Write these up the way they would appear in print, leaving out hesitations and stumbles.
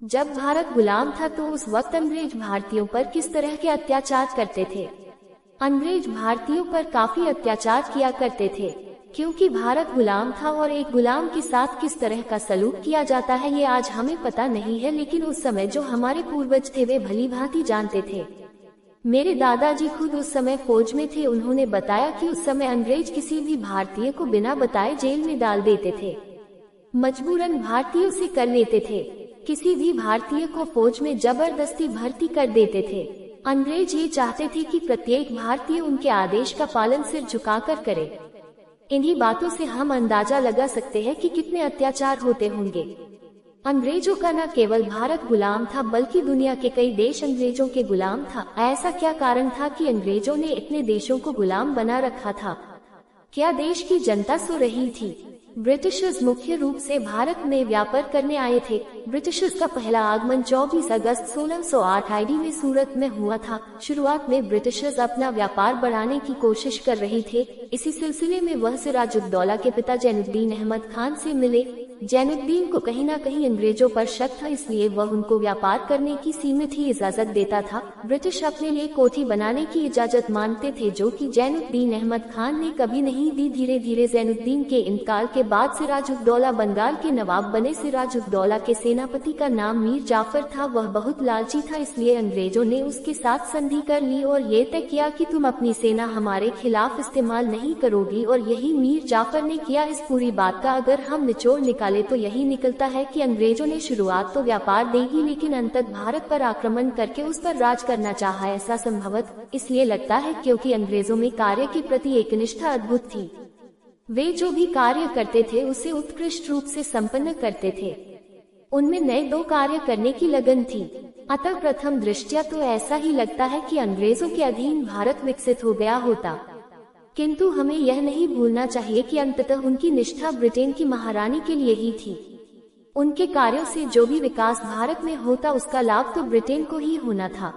जब भारत गुलाम था तो उस वक्त अंग्रेज भारतीयों पर किस तरह के अत्याचार करते थे। अंग्रेज भारतीयों पर काफी अत्याचार किया करते थे, क्योंकि भारत गुलाम था और एक गुलाम के साथ किस तरह का सलूक किया जाता है ये आज हमें पता नहीं है, लेकिन उस समय जो हमारे पूर्वज थे वे भली भांति जानते थे। मेरे दादाजी खुद उस समय फौज में थे। उन्होंने बताया कि उस समय अंग्रेज किसी भी भारतीय को बिना बताए जेल में डाल देते थे, मजबूरन भारतीयों से कर लेते थे। किसी भी भारतीय को फौज में जबरदस्ती भर्ती कर देते थे। अंग्रेज ये चाहते थे कि प्रत्येक भारतीय उनके आदेश का पालन सिर झुकाकर करे। इन्हीं बातों से हम अंदाजा लगा सकते हैं कि कितने अत्याचार होते होंगे। अंग्रेजों का न केवल भारत गुलाम था बल्कि दुनिया के कई देश अंग्रेजों के गुलाम था। ऐसा क्या कारण था कि अंग्रेजों ने इतने देशों को गुलाम बना रखा था? क्या देश की जनता सो रही थी? ब्रिटिशर्स मुख्य रूप से भारत में व्यापार करने आए थे। ब्रिटिशर्स का पहला आगमन 24 अगस्त 1608 ईस्वी में सूरत में हुआ था। शुरुआत में ब्रिटिशर्स अपना व्यापार बढ़ाने की कोशिश कर रहे थे। इसी सिलसिले में वह सिराजुद्दौला के पिता जैनुद्दीन अहमद खान से मिले। जैनुद्दीन को कहीं न कहीं अंग्रेजों पर शक था, इसलिए वह उनको व्यापार करने की सीमित ही इजाजत देता था। ब्रिटिश अपने लिए कोठी बनाने की इजाजत मांगते थे, जो कि जैनुद्दीन अहमद खान ने कभी नहीं दी। धीरे धीरे जैनुद्दीन के इंतकाल के बाद सिराजुद्दौला बंगाल के नवाब बने। सिराजुद्दौला के सेनापति का नाम मीर जाफर था। वह बहुत लालची था, इसलिए अंग्रेजों ने उसके साथ संधि कर ली और ये तय किया कि तुम अपनी सेना हमारे खिलाफ इस्तेमाल नहीं करोगी, और यही मीर जाफर ने किया। इस पूरी बात का अगर हम निचोड़ निकाले तो यही निकलता है कि अंग्रेजों ने शुरुआत तो व्यापार देगी, लेकिन अंततः भारत पर आक्रमण करके उस पर राज करना चाहा। ऐसा संभवत इसलिए लगता है क्योंकि अंग्रेजों में कार्य के प्रति एक निष्ठा अद्भुत थी। वे जो भी कार्य करते थे उसे उत्कृष्ट रूप से संपन्न करते थे। उनमें नए दो कार्य करने की लगन थी। अतः प्रथम दृष्टया तो ऐसा ही लगता है कि अंग्रेजों के अधीन भारत विकसित हो गया होता, किंतु हमें यह नहीं भूलना चाहिए कि अंततः उनकी निष्ठा ब्रिटेन की महारानी के लिए ही थी। उनके कार्यों से जो भी विकास भारत में होता उसका लाभ तो ब्रिटेन को ही होना था।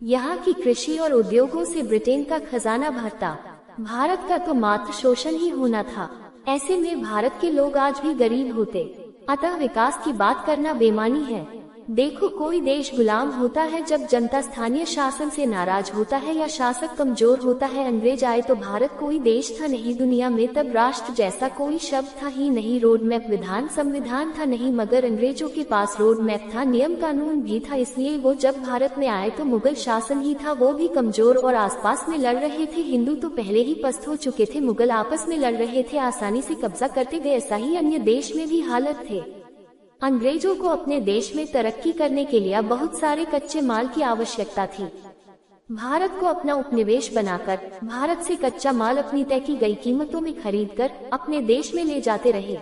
यहाँ की कृषि और उद्योगों से ब्रिटेन का खजाना भरता, भारत का तो मात्र शोषण ही होना था। ऐसे में भारत के लोग आज भी गरीब होते। अतः विकास की बात करना बेमानी है। देखो, कोई देश गुलाम होता है जब जनता स्थानीय शासन से नाराज होता है या शासक कमजोर होता है। अंग्रेज आए तो भारत कोई देश था नहीं दुनिया में, तब राष्ट्र जैसा कोई शब्द था ही नहीं। रोड मैप विधान संविधान था नहीं, मगर अंग्रेजों के पास रोड मैप था, नियम कानून भी था। इसलिए वो जब भारत में आए तो मुगल शासन ही था, वो भी कमजोर और आसपास में लड़ रहे थे। हिंदू तो पहले ही पस्त हो चुके थे, मुगल आपस में लड़ रहे थे, आसानी से कब्जा करते गए। ऐसा ही अन्य देश में भी हालत थे। अंग्रेजों को अपने देश में तरक्की करने के लिए बहुत सारे कच्चे माल की आवश्यकता थी। भारत को अपना उपनिवेश बनाकर भारत से कच्चा माल अपनी तय की गई कीमतों में खरीदकर अपने देश में ले जाते रहे।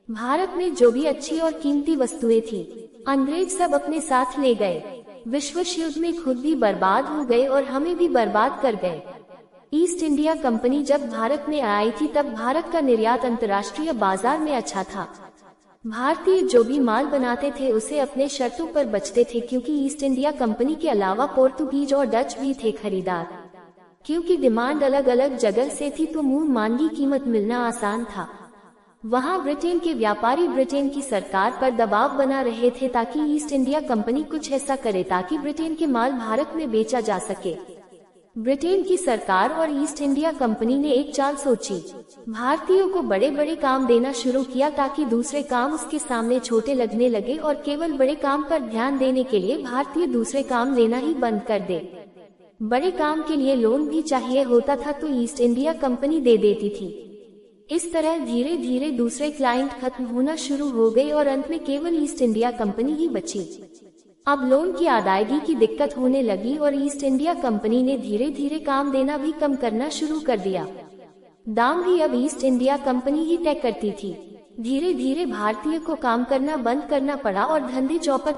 भारत में जो भी अच्छी और कीमती वस्तुएं थी अंग्रेज सब अपने साथ ले गए। विश्व युद्ध में खुद भी बर्बाद हो गए और हमें भी बर्बाद कर गए। ईस्ट इंडिया कंपनी जब भारत में आई थी तब भारत का निर्यात अंतर्राष्ट्रीय बाजार में अच्छा था। भारतीय जो भी माल बनाते थे उसे अपने शर्तों पर बेचते थे, क्योंकि ईस्ट इंडिया कंपनी के अलावा पोर्तुगीज और डच भी थे खरीदार। क्योंकि डिमांड अलग अलग जगह से थी तो मुंह मांगी कीमत मिलना आसान था। वहां ब्रिटेन के व्यापारी ब्रिटेन की सरकार पर दबाव बना रहे थे ताकि ईस्ट इंडिया कंपनी कुछ ऐसा करे ताकि ब्रिटेन के माल भारत में बेचा जा सके। ब्रिटेन की सरकार और ईस्ट इंडिया कंपनी ने एक चाल सोची, भारतीयों को बड़े बड़े काम देना शुरू किया ताकि दूसरे काम उसके सामने छोटे लगने लगे और केवल बड़े काम पर ध्यान देने के लिए भारतीय दूसरे काम लेना ही बंद कर दे। बड़े काम के लिए लोन भी चाहिए होता था तो ईस्ट इंडिया कंपनी दे देती थी। इस तरह धीरे धीरे दूसरे क्लाइंट खत्म होना शुरू हो गए और अंत में केवल ईस्ट इंडिया कंपनी ही बची। अब लोन की अदायगी की दिक्कत होने लगी और ईस्ट इंडिया कंपनी ने धीरे धीरे काम देना भी कम करना शुरू कर दिया। दाम भी अब ईस्ट इंडिया कंपनी ही तय करती थी। धीरे धीरे भारतीय को काम करना बंद करना पड़ा और धंधे चौपट